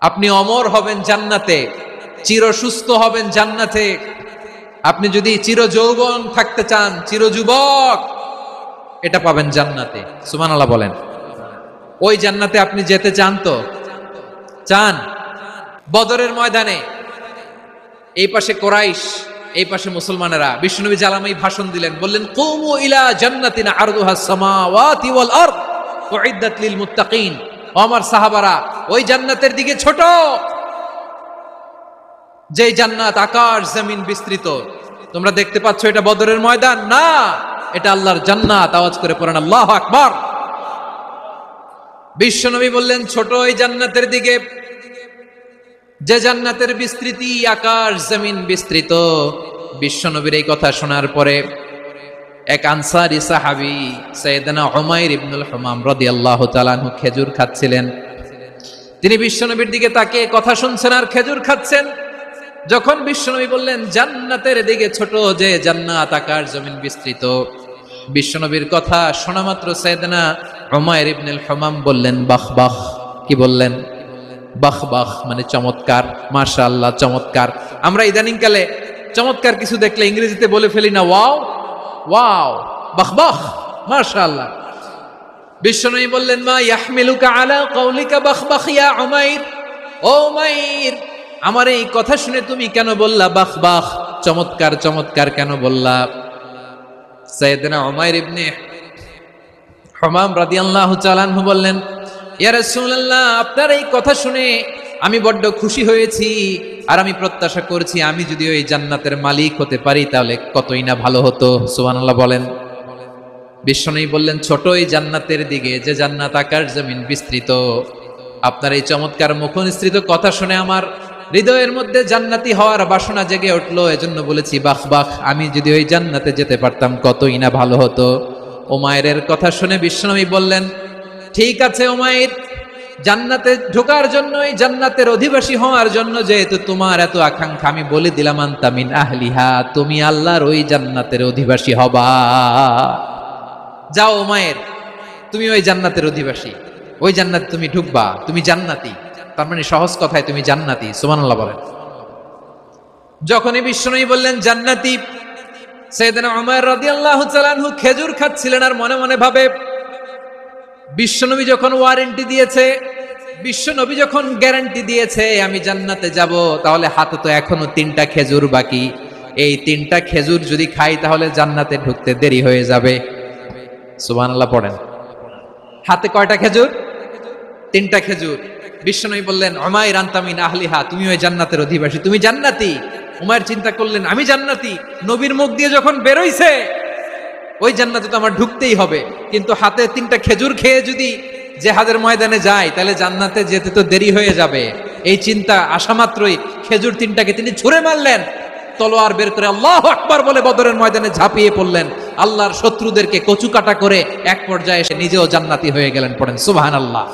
আপনি অমর হবেন জান্নাতে, চির সুস্থ হবেন জান্নাতে। আপনি যদি চির যৌবন থাকতে চান, চির যুবক, এটা পাবেন জান্নাতে। সুবহানাল্লাহ বলেন। ওই জান্নাতে আপনি যেতে চান তো? চান? বদরের ময়দানে এই পাশে কোরাইশ, এই পাশে মুসলমানেরা, বিশ্বনবী জালামাই ভাষণ দিলেন, বললেন কুমু ইলা জান্নাতিন আরদুহাস সামাওয়াতি ওয়াল আরদ উইদ্দাত লিল মুত্তাকিন। ও আমার সাহাবারা, ওই জান্নাতের দিকে ছোট, যেই জান্নাত আকাশ জমিন বিস্তৃত। তোমরা দেখতে পাচ্ছ এটা বদরের ময়দান না, এটা আল্লাহর জান্নাত। আওয়াজ করে পড়েন আল্লাহু আকবার। বিশ্বনবী বললেন ছোট ওই জান্নাতের দিকে, যে জান্নাতের বিস্তৃতি আকাশ জমিন বিস্তৃত। বিশ্বনবীর এই কথা শোনার পরে এক আনসারী সাহাবী সাইয়েদনা উমাইর ইবনুল হুমাম রাদিয়াল্লাহু তাআলা আনহু খেজুর খাচ্ছিলেন। তিনি বিশ্বনবীর দিকে তাকিয়ে কথা শুনছেন আর খেজুর খাচ্ছেন। যখন বিশ্বনবী বললেন জান্নাতের দিকে ছোট, যে জান্নাত আকাশ জমিন বিস্তৃত, বিশ্বনবীর কথা শোনা মাত্র সাইয়েদনা উমাইর ইবনুল হুমাম বললেন বাহ বাহ। কি বললেন? বাহ বাহ মানে চমৎকার, মাশাআল্লাহ চমৎকার। আমরা ইদানিং কালে চমৎকার কিছু দেখলে ইংরেজিতে বলে ফেলি না ওয়াও ওয়াও, বাহ বাহ, মাশাআল্লাহ। বিশ্বনবী বললেন মা ইয়াহমিলুকা আলা কাউলিকা বাহ বাহ ইয়া উমাইর। ও উমাইর, আমার এই কথা শুনে তুমি কেন বললা বাহ বাহ, চমৎকার চমৎকার কেন বললা? সাইয়েদনা উমাইর ইবনে হুমাম রাদিয়াল্লাহু তাআলা আনহু বললেন ইয়া রাসূলুল্লাহ, আপনার এই কথা শুনে আমি বড্ড খুশি হয়েছি, আর আমি প্রত্যাশা করছি আমি যদি ওই জান্নাতের মালিক হতে পারি তাহলে কতই না ভালো হতো। সুবহানাল্লাহ বলেন। বিশ্বনবী বললেন ছোট এই জান্নাতের দিকে, যে জান্নাত আকাশ জমিন বিস্তৃত। আপনার এই চমৎকার মুখনিসৃত কথা শুনে আমার হৃদয়ের মধ্যে জান্নাতি হওয়ার বাসনা জেগে উঠলো, এজন্য বলেছি বাহ বাহ, আমি যদি ওই জান্নাতে যেতে পারতাম কতই না ভালো হতো। উমাইরের কথা শুনে বিশ্বনবী বললেন ঠিক আছে উমাইর, জান্নাতে ঢোকার জন্য, এই জান্নাতের অধিবাসী হওয়ার জন্য যেহেতু তোমার এত আকাঙ্ক্ষা, আমি বলে দিলাম আনতা মিন আহলিহা, তুমি আল্লাহর ওই জান্নাতের অধিবাসী হবা। যাও উমাইর, তুমি ওই জান্নাতের অধিবাসী, ওই জান্নাতে তুমি ঢুকবা, তুমি জান্নাতি। তার মানে সহজ কথায় তুমি জান্নাতি। সুবহানাল্লাহ বলেন। যখনই বিশ্বনবী বললেন জান্নাতি, সাইয়েদনা উমাইর রাদিয়াল্লাহু তাআলা আনহু খেজুর খাচ্ছিলেন আর মনে মনে ভাবে বিশ্বনবী যখন ওয়ারেন্টি দিয়েছে, বিশ্বনবী যখন গ্যারান্টি দিয়েছে আমি জান্নাতে যাব, তাহলে হাতে তো এখনো 3টা খেজুর বাকি। এই 3টা খেজুর যদি খাই তাহলে জান্নাতে ঢুকতে দেরি হয়ে যাবে। সুবহানাল্লাহ পড়েন। হাতে কয়টা খেজুর? 3টা খেজুর। বিশ্বনবী বললেন উমাইর আনতা মিন আহলিহা, তুমি ওই জান্নাতের অধিবাসী, তুমি জান্নাতি। উমাইর চিন্তা করলেন আমি জান্নাতি, নবীর মুখ দিয়ে যখন বেরোইছে ওই জান্নাতে তো আমার ঢুকতেই হবে, কিন্তু হাতে 3টা খেজুর খেয়ে যদি জিহাদের ময়দানে যায় তাহলে জান্নাতে যেতে তো দেরি হয়ে যাবে। এই চিন্তা আসা মাত্রই খেজুর 3টাকে তিনি ছুঁড়ে মারলেন, তলোয়ার বের করে আল্লাহু আকবার বলে বদরের ময়দানে ঝাঁপিয়ে পড়লেন। আল্লাহর শত্রুদেরকে কচুকাটা করে এক পর্যায়ে এসে নিজেও জান্নাতি হয়ে গেলেন। পড়েন সুবহানাল্লাহ।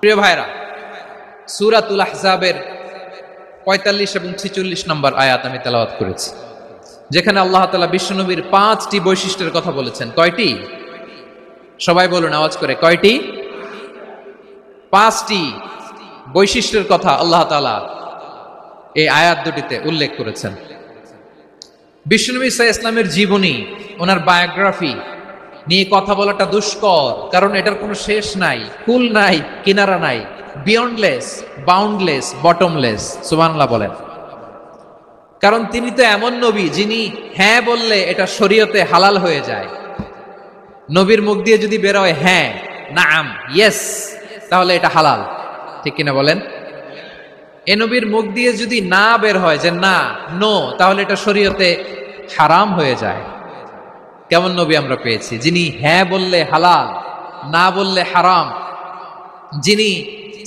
প্রিয় ভাইরা, সূরাতুল আহজাবের 45 এবং 46 নম্বর আয়াত আমি তেলাওয়াত করেছি, যেখানে আল্লাহ তাআলা বিশ্বনবীর 5টি বৈশিষ্ট্যের কথা বলেছেন। কয়টি? সবাই বলুন আওয়াজ করে, কয়টি? 5টি বৈশিষ্ট্যের কথা আল্লাহ তাআলা এই আয়াত দুটিতে উল্লেখ করেছেন। বিশ্বনবী সাল্লাল্লাহু আলাইহি ওয়াসাল্লামের জীবনী, ওনার বায়োগ্রাফি নিয়ে কথা বলাটা দুষ্কর, কারণ এটার কোনো শেষ নাই, কুল নাই, কিনারা নাই, বিয়ন্ডলেস, বাউন্ডলেস, বটমলেস। সুবহানাল্লাহ বলেন। কারণ তিনি তো এমন নবী যিনি হ্যাঁ বললে এটা শরীয়তে হালাল হয়ে যায়। নবীর মুখ দিয়ে যদি বের হয় হ্যাঁ, নাম, ইয়েস, তাহলে এটা হালাল। ঠিক কিনা বলেন? এ নবীর মুখ দিয়ে যদি না বের হয় যে না, নো, তাহলে এটা শরীয়তে হারাম হয়ে যায়। কেমন নবী আমরা পেয়েছি, যিনি হ্যাঁ বললে হালাল, না বললে হারাম, যিনি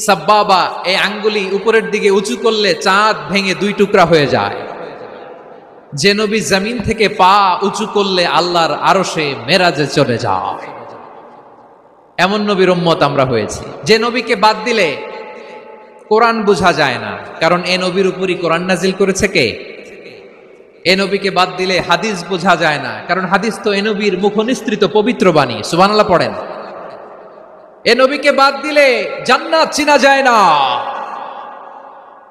সাব্বাবা, এই আঙ্গুলি উপরের দিকে উঁচু করলে চাঁদ ভেঙে 2 টুকরা হয়ে যায়, যে নবী জমিন থেকে পা উঁচু করলে আল্লাহর আরশে মেরাজে চলে যায়, এমন নবীর উম্মত আমরা হয়েছি। যে নবীকে বাদ দিলে কোরআন বোঝা যায় না, কারণ এ নবীর উপরই কোরআন নাজিল করেছে কে? এ নবীকে বাদ দিলে হাদিস বোঝা যায় না, কারণ হাদিস তো এ নবীর মুখনিসৃত পবিত্র বাণী। সুবহানাল্লাহ পড়েন। এ নবীকে বাদ দিলে জান্নাত চিনা যায় না,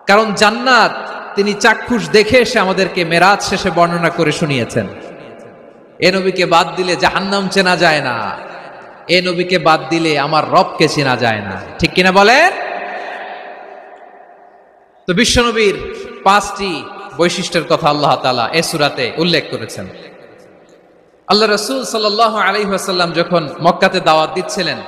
কারণ জান্নাত তিনি চাক্ষুষ দেখে এসে আমাদেরকে মেরাজ শেষে বর্ণনা করে শুনিয়েছেন। এ নবীকে বাদ দিলে জাহান্নাম চেনা যায় না, এ নবীকে বাদ দিলে আমার রবকে চেনা যায় না, ঠিক কিনা বলেন? তো বিশ্বনবীর 5টি বৈশিষ্ট্যের কথা আল্লাহ তাআলা এই সূরাতে উল্লেখ করেছেন। আল্লাহ রাসূল সাল্লাল্লাহু আলাইহি ওয়াসাল্লাম যখন মক্কাতে দাওয়াত দিচ্ছিলেন,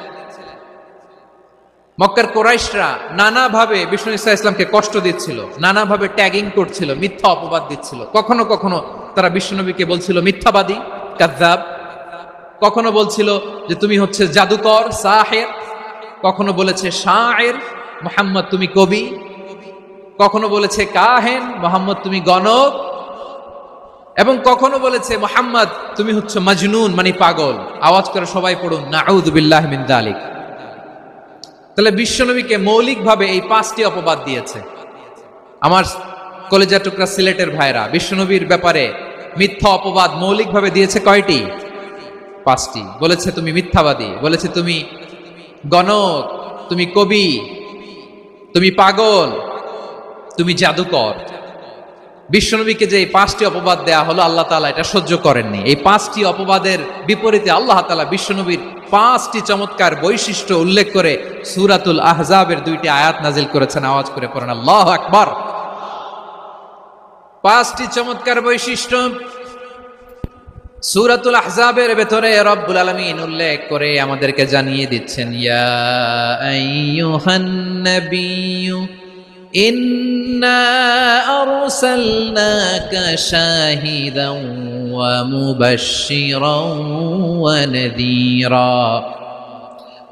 মক্কার কুরাইশরা নানাভাবে বিষ্ণু ঈসা ইসলামকে কষ্ট দিচ্ছিল, নানাভাবে ট্যাগিং করছিল, মিথ্যা অপবাদ দিচ্ছিল। কখনো কখনো তারা বিশ্বনবীকে বলছিল মিথ্যাবাদী, কাযযাব। কখনো বলছিল যে তুমি হচ্ছে জাদুকর, সাহির। কখনো বলেছে শায়ের, মুহাম্মদ তুমি কবি। কখনো বলেছে কাহেন, মুহাম্মদ তুমি গণক। এবং কখনো বলেছে মুহাম্মদ তুমি হচ্ছে মাজনুন, মানে পাগল। আওয়াজ করে সবাই পড়ুন নাউযু বিল্লাহি মিন যালিক। তাহলে বিশ্বনবীকে মৌলিকভাবে এই 5টি অপবাদ দিয়েছে। আমার কলেজা টুকরা সিলেটের ভাইরা, বিশ্বনবীর ব্যাপারে মিথ্যা অপবাদ মৌলিকভাবে দিয়েছে কয়টি? 5টি। বলেছে তুমি মিথ্যাবাদী, বলেছে তুমি গণক, তুমি কবি, তুমি পাগল, তুমি জাদুকর। বিশ্বনবীকে যে এই 5টি অপবাদ দেয়া হলো, আল্লাহ তাআলা এটা সহ্য করেননি। এই 5টি অপবাদের বিপরীতে আল্লাহ তাআলা বিশ্বনবীর 5টি চমৎকার বৈশিষ্ট্য উল্লেখ করে সূরাতুল আহজাবের 2টি আয়াত নাজিল করেছেন। আওয়াজ করে পড়েন আল্লাহু আকবার। 5টি চমৎকার বৈশিষ্ট্য সূরাতুল আহজাবের ভেতরে রব্বুল আলামিন উল্লেখ করে আমাদেরকে জানিয়ে দিচ্ছেন, ইয়া আইয়ুহান নাবিয়্যু ইন্না আরসালনাকা শাহিদান ওয়া মুবাশশিরান ওয়া নাযীরা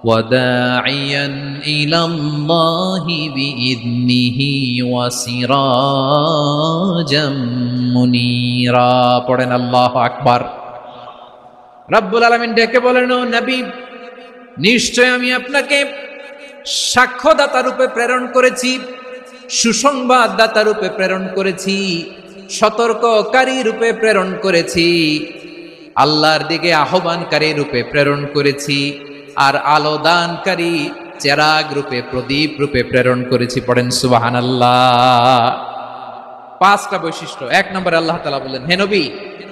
ওয়া দাঈয়ান ইলাল্লাহি বিইذনিহি ওয়া সিরাজাম মুনীরা। পড়েন আল্লাহু আকবার। রব্বুল আলামিন ডেকে বলেন, ও নবী, নিশ্চয় আমি আপনাকে সাক্ষ্যদাতা রূপে প্রেরণ করেছি, সুসংবাদদাতা রূপে প্রেরণ করেছি, সতর্ককারী রূপে প্রেরণ করেছি, আল্লাহর দিকে আহ্বানকারী রূপে প্রেরণ করেছি, আর আলো দানকারী চেরাগ রূপে, প্রদীপ রূপে প্রেরণ করেছি। পড়েন সুবহানাল্লাহ। 5টা বৈশিষ্ট্য। 1 নম্বরে আল্লাহ তাআলা বললেন, হে নবী,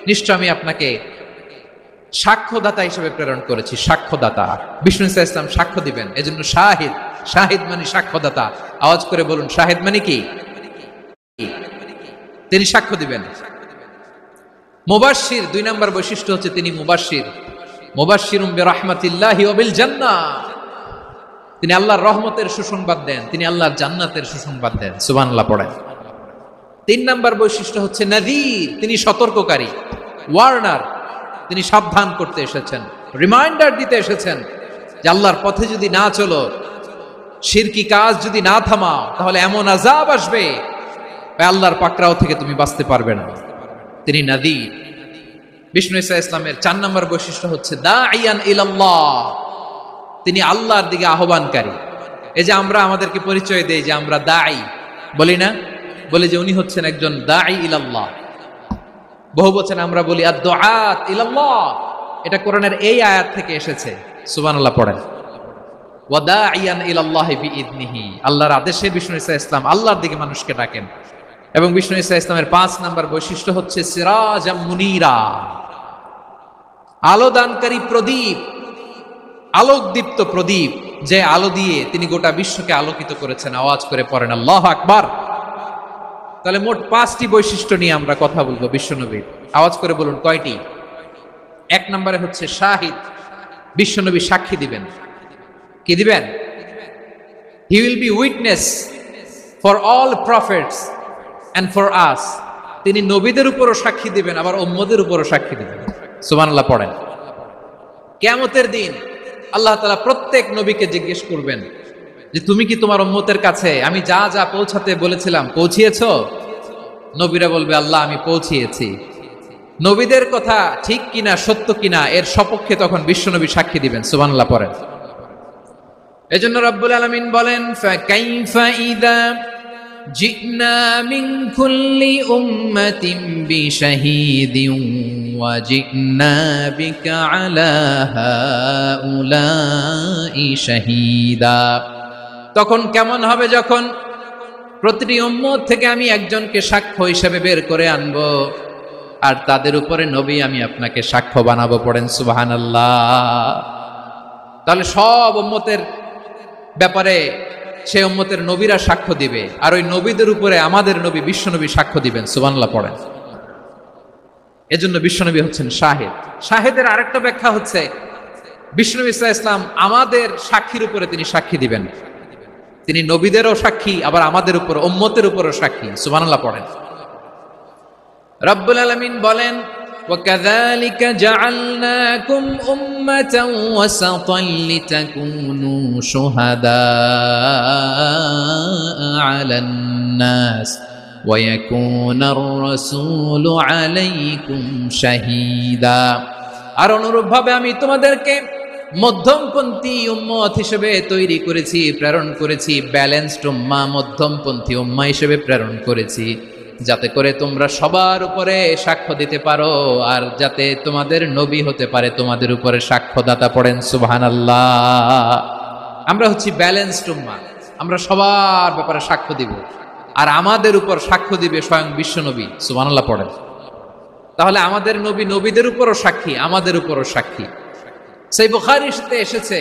নিশ্চয় আমি আপনাকে সাক্ষ্যদাতা হিসেবে প্রেরণ করেছি। সাক্ষ্যদাতা, বিষ্ণু ঈসা ইসলাম সাক্ষ্য দিবেন, এজন্য শাহিদ। শাহিদ মানে সাক্ষ্যদাতা। আওয়াজ করে বলুন, শাহিদ মানে কি? তিনি সাক্ষ্য দিবেন। মুবাশশির, 2 নম্বর বৈশিষ্ট্য হচ্ছে তিনি মুবাশশির। মুবাশশিরুম বিরাহমাতিল্লাহি ওয়া বিল জান্নাহ। তিনি আল্লাহর রহমতের সুসংবাদ দেন, তিনি আল্লাহর জান্নাতের সুসংবাদ দেন। সুবহানাল্লাহ পড়েন। 3 নম্বর বৈশিষ্ট্য হচ্ছে নাযীর, তিনি সতর্ককারী, ওয়ার্নার। তিনি সাবধান করতে এসেছেন, রিমাইন্ডার দিতে এসেছেন যে আল্লাহর পথে যদি না চলো, শিরকি কাজ যদি না থামাও, তাহলে এমন আযাব আসবে আল্লাহর পাকড়াও থেকে তুমি বাঁচতে পারবে না। তিনি নাযীর। বিষ্ণু ঈসা ইসলামের 4 নম্বর বৈশিষ্ট্য হচ্ছে দাঈয়ান ইলাল্লাহ, তিনি আল্লাহর দিকে আহ্বানকারী। এই যে আমরা আমাদেরকে পরিচয় দেই যে আমরা দাঈ, বলি না? বলি যে উনি হচ্ছেন একজন দাঈ ইলাল্লাহ। বহু বচনে আমরা বলি আদ-দুআত ইলাল্লাহ। এটা কোরআনের এই আয়াত থেকে এসেছে। সুবহানাল্লাহ পড়েন। ওয়া দাঈয়ান ইলাল্লাহি বিইذনিহি, আল্লাহর আদেশে বিষ্ণু ঈসা ইসলাম আল্লাহর দিকে মানুষকে ডাকেন। এবং বিষ্ণু ঈসা ইসলামের 5 নম্বর বৈশিষ্ট্য হচ্ছে সিরাজাম মুনীরা, আলোদানকারী প্রদীপ, আলোকদীপ্ত প্রদীপ, যে আলো দিয়ে তিনি গোটা বিশ্বকে আলোকিত করেছেন। আওয়াজ করে পড়েন আল্লাহু আকবার। তাহলে মোট 5টি বৈশিষ্ট্য নিয়ে আমরা কথা বলবো বিশ্বনবীর। আওয়াজ করে বলুন কয়টি? 1 নম্বরে হচ্ছে শাহিদ, বিশ্বনবী সাক্ষী দিবেন। কি দিবেন? He will be witness for all prophets and for us. তিনি নবীদের উপরও সাক্ষী দিবেন, আবার উম্মতের উপরও সাক্ষী দিবেন। সুবহানাল্লাহ পড়েন। কিয়ামতের দিন আল্লাহ তাআলা প্রত্যেক নবীকে জিজ্ঞেস করবেন যে তুমি কি তোমার উম্মতের কাছে আমি যা যা পৌঁছাতে বলেছিলাম পৌঁছিয়েছো? নবীরা বলবে আল্লাহ আমি পৌঁছিয়েছি। নবীদের কথা ঠিক কিনা, সত্য কিনা, এর সপক্ষে তখন বিশ্বনবী সাক্ষী দিবেন। সুবহানাল্লাহ পড়েন। এজন্য রব্বুল আলামিন বলেন, ফাকাইফা ইযা জিনা মিন কুল্লি উম্মাতিন বিশাহীদিন ওয়া জিনা বিকা আলা হাউলাই শাহীদা। তখন কেমন হবে যখন প্রতিটি উম্মত থেকে আমি একজনকে সাক্ষ্য হিসেবে বের করে আনবো, আর তাদের উপরে নবী আমি আপনাকে সাক্ষ্য বানাবো। পড়েন সুবহানাল্লাহ। তাহলে সব উম্মতের ব্যাপারে সেই উম্মতের নবীরা সাক্ষ্য দিবে, আর ওই নবীদের উপরে আমাদের নবী বিশ্বনবী সাক্ষ্য দিবেন। সুবহানাল্লাহ পড়েন। এজন্য বিশ্বনবী হচ্ছেন শাহিদ। শাহিদের আরেকটা ব্যাখ্যা হচ্ছে বিশ্বনবী সাল্লাল্লাহু আলাইহি ওয়াসাল্লাম আমাদের সাক্ষীর উপরে তিনি সাক্ষী দিবেন। তিনি নবীদেরও সাক্ষী, আবার আমাদের উপর উম্মতের উপরও সাক্ষী। সুবহানাল্লাহ পড়েন। রব্বুল আলামিন বলেন, وَكَذَلِكَ جَعَلْنَاكُمْ أُمَّةً وَسَطًا لِتَكُونُوا شُهَدَاءَ عَلَى النَّاسِ وَيَكُونَ الرَّسُولُ عَلَيْكُمْ شَهِيدًا। আর অনুরূপভাবে আমি তোমাদেরকে মধ্যমপন্থী উম্মত হিসেবে তৈরি করেছি, প্রেরণ করেছি। ব্যালেন্সড উম্মাহ, মধ্যমপন্থী উম্মাহ হিসেবে প্রেরণ করেছি, যাতে করে তোমরা সবার উপরে সাক্ষ্য দিতে পারো, আর যাতে তোমাদের নবী হতে পারে তোমাদের উপরে সাক্ষ্যদাতা। পড়েন সুবহানাল্লাহ। আমরা হচ্ছি ব্যালেন্সড উম্মাহ, আমরা সবার ব্যাপারে সাক্ষ্য দিব, আর আমাদের উপর সাক্ষ্য দিবে স্বয়ং বিশ্বনবী। সুবহানাল্লাহ পড়েন। তাহলে আমাদের নবী নবীদের উপরও সাক্ষী, আমাদের উপরও সাক্ষী। সেই বুখারীতে এসেছে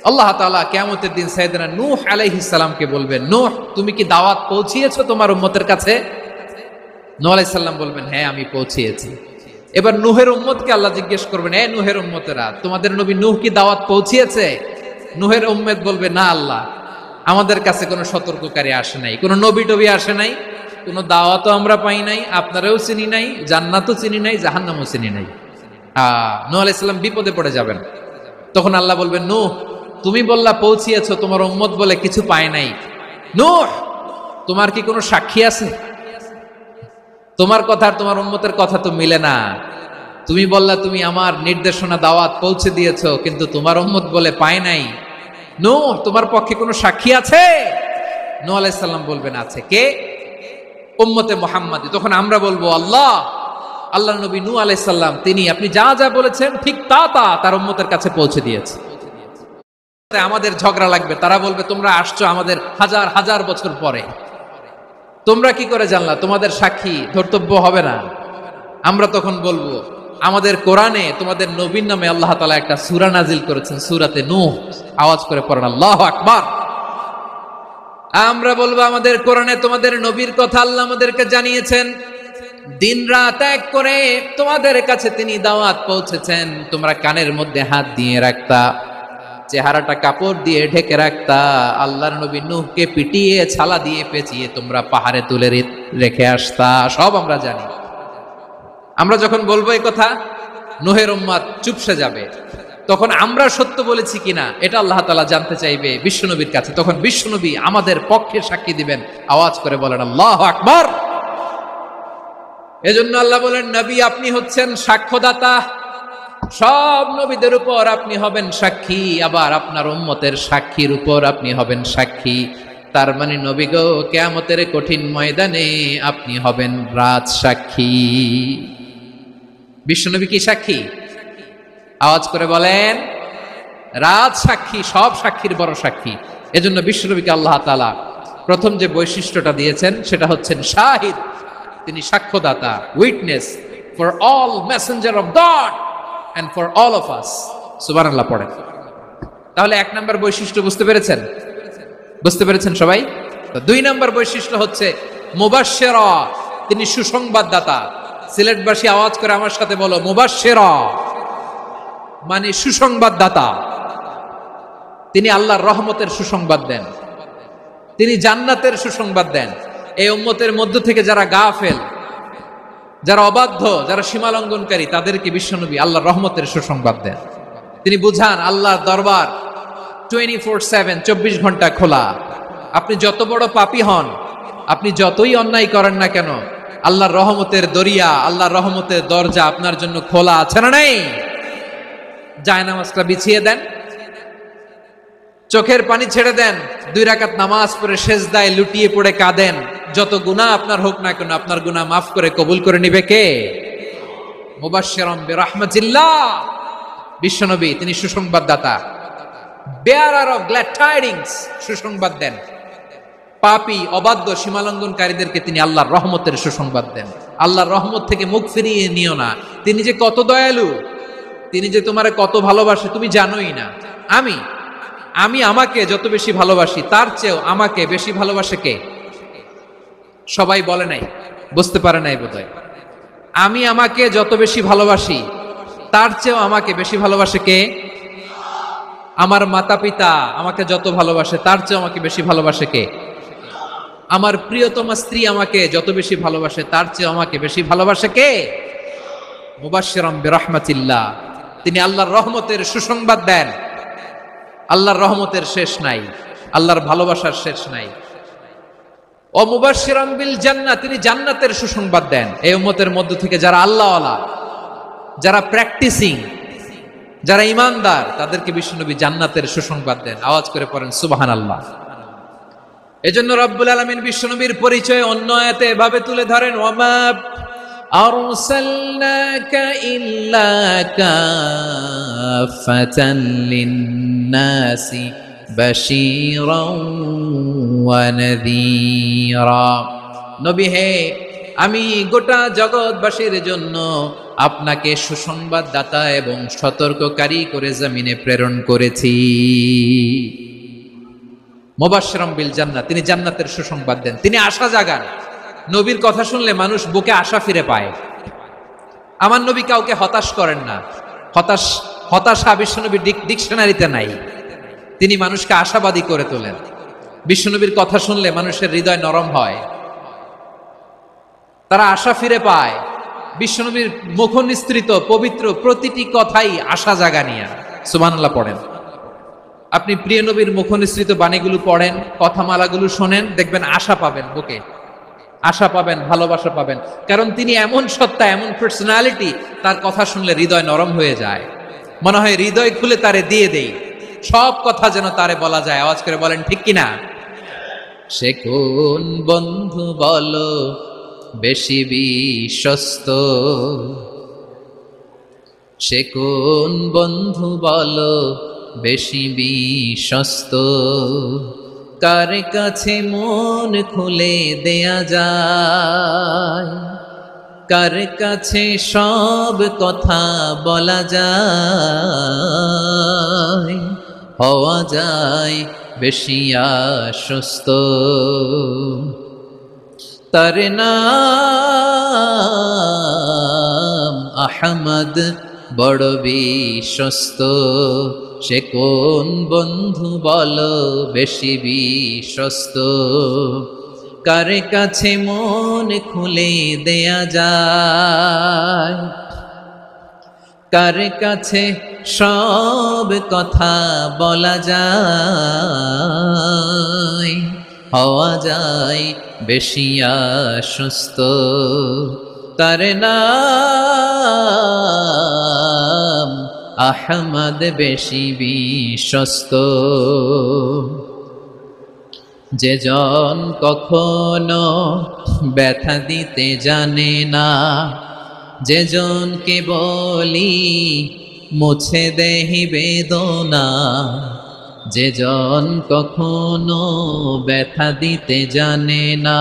আল্লাহ তাআলা কিয়ামতের দিন সাইয়েদনা নূহ আলাইহিস সালামকে বলবেন, নূহ তুমি কি দাওয়াত পৌঁছিয়েছো তোমার উম্মতের কাছে? নূহ আলাইহিস সালাম বলবেন, হ্যাঁ আমি পৌঁছিয়েছি। এবার নূহের উম্মতকে আল্লাহ জিজ্ঞেস করবেন, এ নূহের উম্মতেরা, তোমাদের নবী নূহ কি দাওয়াত পৌঁছিয়েছে? নূহের উম্মত বলবে, না আল্লাহ, আমাদের কাছে কোনো সতর্ককারী আসে নাই, কোনো নবী টবি আসে নাই, কোনো দাওয়াতও আমরা পাই নাই, আপনারাও চিনি নাই, জান্নাতও চিনি নাই, জাহান্নামও চিনি নাই। নূহ আলাইহিস সালাম বিপদে পড়ে যাবেন। তখন আল্লাহ বলবেন, নূহ তুমি বললা পৌঁছিয়েছো, তোমার উম্মত বলে কিছু পায় নাই। নূহ তোমার কি কোনো সাক্ষী আছে? তোমার কথা আর তোমার উম্মতের কথা তো মিলে না। তুমি বললা তুমি আমার নির্দেশনা দাওয়াত পৌঁছে দিয়েছো, কিন্তু তোমার উম্মত বলে পায় নাই। নূহ তোমার পক্ষে কোনো সাক্ষী আছে? নূহ আলাইহিস সালাম বলবেন, আছে। কে? উম্মতে মুহাম্মাদী। তখন আমরা বলবো, আল্লাহ নবী নূহ আলাইহিস সালাম তিনি আপনি যা যা বলেছেন ঠিক তা তার উম্মতের কাছে পৌঁছে দিয়েছে। আমাদের ঝগড়া লাগবে, তারা বলবে তোমরা আসছো আমাদের হাজার হাজার বছর পরে, তোমরা কি করে জানলা? তোমাদের সাক্ষী ধর্তব্য হবে না। আমরা তখন বলবো, আমাদের কোরআনে তোমাদের নবীর নামে আল্লাহ তাআলা একটা সূরা নাজিল করেছেন, সূরাতে নূহ। আওয়াজ করে পড়েন আল্লাহু আকবার। আমরা বলবো, আমাদের কোরআনে তোমাদের নবীর কথা আল্লাহ আমাদেরকে জানিয়েছেন, দিন রাত এক করে তোমাদের কাছে তিনি দাওয়াত পৌঁছেছেন। তোমরা কানের মধ্যে হাত দিয়ে রাখতা, চেহারাটা কাপড় দিয়ে ঢেকে রাখতা, আল্লাহর নবী নূহকে পিটিয়ে ছালা দিয়ে পেঁচিয়ে তোমরা পাহাড়ে তুলে রেখে আসতা। সব আমরা জানি। আমরা যখন বলবো এই কথা, নূহের উম্মত চুপসে যাবে। তখন আমরা সত্য বলেছি কিনা এটা আল্লাহ তাআলা জানতে চাইবে বিশ্বনবীর কাছে। তখন বিশ্বনবী আমাদের পক্ষে সাক্ষী দিবেন। আওয়াজ করে বলেন আল্লাহু আকবার। এজন্য আল্লাহ বলেন, নবী আপনি হচ্ছেন সাক্ষ্যদাতা, সব নবীদের উপর আপনি হবেন সাক্ষী, আবার আপনার উম্মতের সাক্ষীর উপর আপনি হবেন সাক্ষী। তার মানে নবী গো, কিয়ামতের কঠিন ময়দানে আপনি হবেন রাজ সাক্ষী। বিশ্বনবী কি সাক্ষী? আওয়াজ করে বলেন, রাজ সাক্ষী, সব সাক্ষীর বড় সাক্ষী। এজন্য বিশ্বনবীকে আল্লাহ তাআলা প্রথম যে বৈশিষ্ট্যটা দিয়েছেন সেটা হচ্ছেন শাহিদ। তিনি সাক্ষ্যদাতা, witness for all messenger of God and for all of us। সুবহানাল্লাহ পড়েন। তাহলে এক নাম্বার বৈশিষ্ট্য বুঝতে পেরেছেন? বুঝতে পেরেছেন সবাই? তো দুই নাম্বার বৈশিষ্ট্য হচ্ছে মুবাশশিরা, তিনি সুসংবাদদাতা। সিলেটবাসী আওয়াজ করে আমার সাথে বলো, মুবাশশিরা মানে সুসংবাদদাতা। তিনি আল্লাহর রহমতের সুসংবাদ দেন, তিনি জান্নাতের সুসংবাদ দেন। এই উম্মতের মধ্য থেকে যারা গাফেল, যারা অবাধ্য, যারা সীমালঙ্ঘনকারী, তাদেরকে বিশ্বনবী আল্লাহর রহমতের সুসংবাদ দেন। তিনি বুঝান আল্লাহর দরবার 24/7, 24 ঘন্টা খোলা। আপনি যত বড় পাপী হন, আপনি যতই অন্যায় করেন না কেন, আল্লাহর রহমতের দরিয়া, আল্লাহর রহমতের দরজা আপনার জন্য খোলা আছে না নেই? জায়নামাজটা বিছিয়ে দেন, চোখের পানি ছেড়ে দেন, 2 রাকাত নামাজ পড়ে সেজদায় লুটিয়ে পড়ে কাঁদেন। যত গুনাহ আপনার হোক না কেন, আপনার গুনাহ মাফ করে কবুল করে নিবে কে? মুবাশশিরাম বিরাহমাতিল্লাহ। বিশ্বনবী তিনি সুসংবাদদাতা, বেয়ারার অফ গ্ল্যাড টাইডিংস, সুসংবাদ দেন। পাপী অবাধ্য সীমালঙ্ঘনকারীদেরকে তিনি আল্লাহর রহমতের সুসংবাদ দেন। আল্লাহর রহমত থেকে মুখ ফিরিয়ে নিও না, তিনি যে কত দয়ালু, তিনি যে তোমারে কত ভালোবাসে তুমি জানোই না। আমি আমাকে যত বেশি ভালোবাসি তার চেয়েও আমাকে বেশি ভালোবাসে কে? সবাই বলে নাই, বুঝতে পারে নাই বোধহয়। আমি আমাকে যত বেশি ভালোবাসি তার চেয়েও আমাকে বেশি ভালোবাসে কে? আমার মাতা পিতা আমাকে যত ভালোবাসে তার চেয়েও আমাকে বেশি ভালোবাসে কে? আমার প্রিয়তমা স্ত্রী আমাকে যত বেশি ভালোবাসে তার চেয়ে আমাকে বেশি ভালোবাসে কে? মুবাশশিরাম বিরহমাতিল্লাহ, তিনি আল্লাহর রহমতের সুসংবাদ দেন। আল্লাহর রহমতের শেষ নাই, আল্লাহর ভালোবাসার শেষ নাই। ও মুবাশশিরাম বিল জান্নাহ, তিনি জান্নাতের সুসংবাদ দেন এই উম্মতের মধ্য থেকে যারা আল্লাহওয়ালা, যারা প্র্যাকটিসিং, যারা ঈমানদার, তাদেরকে বিশ্বনবী জান্নাতের সুসংবাদ দেন। আওয়াজ করে পড়েন সুবহানাল্লাহ। এজন্য রব্বুল আলামিন বিশ্বনবীর পরিচয় অন্য আয়াতে এভাবে তুলে ধরেন, ওয়ামা আরসালনাকা ইল্লা কাফাতান লিন-নাসি বাশীরাও ওয়া নাযীরা। নবী হে, আমি গোটা জগৎবাসীর জন্য আপনাকে সুসংবাদদাতা এবং সতর্ককারী করে জমিনে প্রেরণ করেছি। মুবাশশিরাম বিল জান্নাহ, তিনি জান্নাতের সুসংবাদ দেন, তিনি আশা জাগান। নবীর কথা শুনলে মানুষ বুকে আশা ফিরে পায়। আমার নবী কাউকে হতাশ করেন না। হতাশা বিশ্বনবীর ডিকশনারিতে নাই। তিনি মানুষকে আশাবাদী করে তোলেন। বিশ্বনবীর কথা শুনলে মানুষের হৃদয় নরম হয়, তারা আশা ফিরে পায়। বিশ্বনবীর মুখ নিঃসৃত পবিত্র প্রতিটি কথাই আশা জাগানিয়া। সুবহানাল্লাহ পড়েন। আপনি প্রিয় নবীর মুখ নিঃসৃত বাণীগুলো পড়েন, কথামালাগুলো শোনেন, দেখবেন আশা পাবেন, বুকে আশা পাবেন, ভালোবাসা পাবেন। কারণ তিনি এমন সত্তা, এমন পার্সোনালিটি, তার কথা শুনলে হৃদয় নরম হয়ে যায়। মনে হয় হৃদয় খুলে তারে দিয়ে দেই, সব কথা যেন তারে বলা যায়। আওয়াজ করে বলেন ঠিক কিনা? সে কোন বন্ধু বলো বেশি বিশ্বস্ত, সে কোন বন্ধু বলো বেশি বিশ্বস্ত, কার কাছে মন খুলে দেয়া যায়, কার কাছে সব কথা বলা যায়, হওয়া যায় বেশি আশ্বস্ত। তার নাম আহমদ, বড় বিশ্বস্ত। সে কোন বন্ধু বলো বেশি বিশ্বস্ত, কার কাছে মন খুলে দেয়া যায়, কার কাছে সব কথা বলা যায়, হওয়া যায় বেশি আশ্বস্ত। তার নাম আহমদ, বেশি বিশ্বস্ত। যে জন কখনো ব্যথা দিতে জানে না, যে জনকে বলি মুছে দেহি বেদনা, যে জন কখনো ব্যথা দিতে জানে না,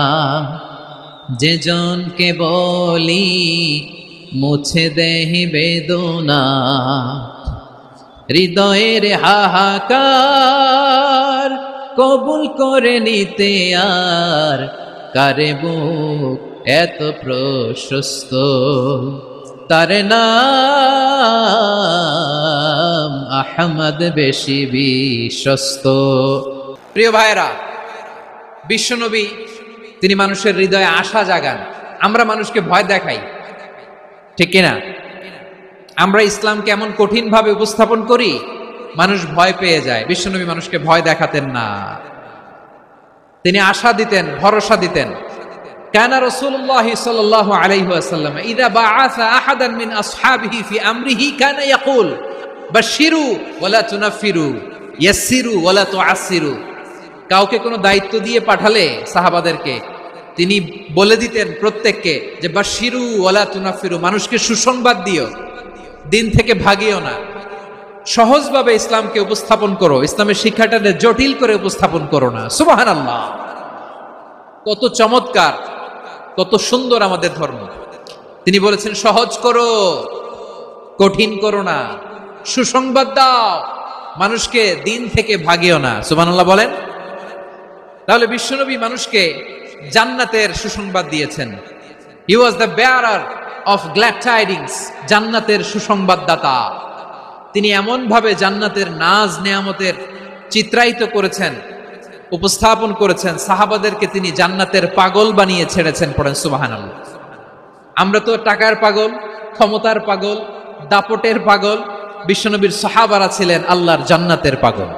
যে জনকে বলি মুছে দেহি বেদনা, হৃদয়ের হাহাকার কবুল করে নিতে আর কারে বুক এত প্রশস্ত। তার নাম আহমদ, বেশি বিশ্বস্ত। প্রিয় ভাইরা, বিশ্বনবী তিনি মানুষের হৃদয়ে আশা জাগান। আমরা মানুষকে ভয় দেখাই, ঠিক কিনা? আমরা ইসলামকে এমন কঠিন ভাবে উপস্থাপন করি, মানুষ ভয় পেয়ে যায়। বিশ্বনবী মানুষকে ভয় দেখাতেন না, তিনি আশা দিতেন, ভরসা দিতেন। কানা রাসূলুল্লাহ সাল্লাল্লাহু আলাইহি ওয়াসাল্লাম ইযা বাআসা আহাদান মিন আসহাবিহি ফি আমরিহি কানা ইয়াকুল বাশশিরু ওয়ালা তুনাফিরু, ইয়াসসিরু ওয়ালা তুআসসিরু। কাউকে কোনো দায়িত্ব দিয়ে পাঠালে সাহাবাদেরকে তিনি বলে দিতেন প্রত্যেককে যে বাশশিরু ওয়ালা তুনাফিরু, মানুষকে সুসংবাদ দিও, দিন থেকে ভাগিও না, সহজভাবে ইসলামকে উপস্থাপন করো, ইসলামের শিক্ষাটাকে জটিল করে উপস্থাপন করো না। সুবহানাল্লাহ। কত চমৎকার, কত সুন্দর আমাদের ধর্ম। তিনি বলেছেন সহজ করো, কঠিন করো না, সুসংবাদ দাও, মানুষকে দিন থেকে ভাগিও না। সুবহানাল্লাহ বলেন। তাহলে বিশ্বনবী মানুষকে জান্নাতের সুসংবাদ দিয়েছেন। He was the bearer of glad tidings, জান্নাতের সুসংবাদদাতা। তিনি এমন ভাবে জান্নাতের নাজ নেয়ামতের চিত্রায়িত করেছেন, উপস্থাপন করেছেন, সাহাবাদেরকে তিনি জান্নাতের পাগল বানিয়ে ছেড়েছেন। পড়েন সুবহানাল্লাহ। আমরা তো টাকার পাগল, ক্ষমতার পাগল, দাপটের পাগল। বিশ্বনবীর সাহাবারা ছিলেন আল্লাহর জান্নাতের পাগল।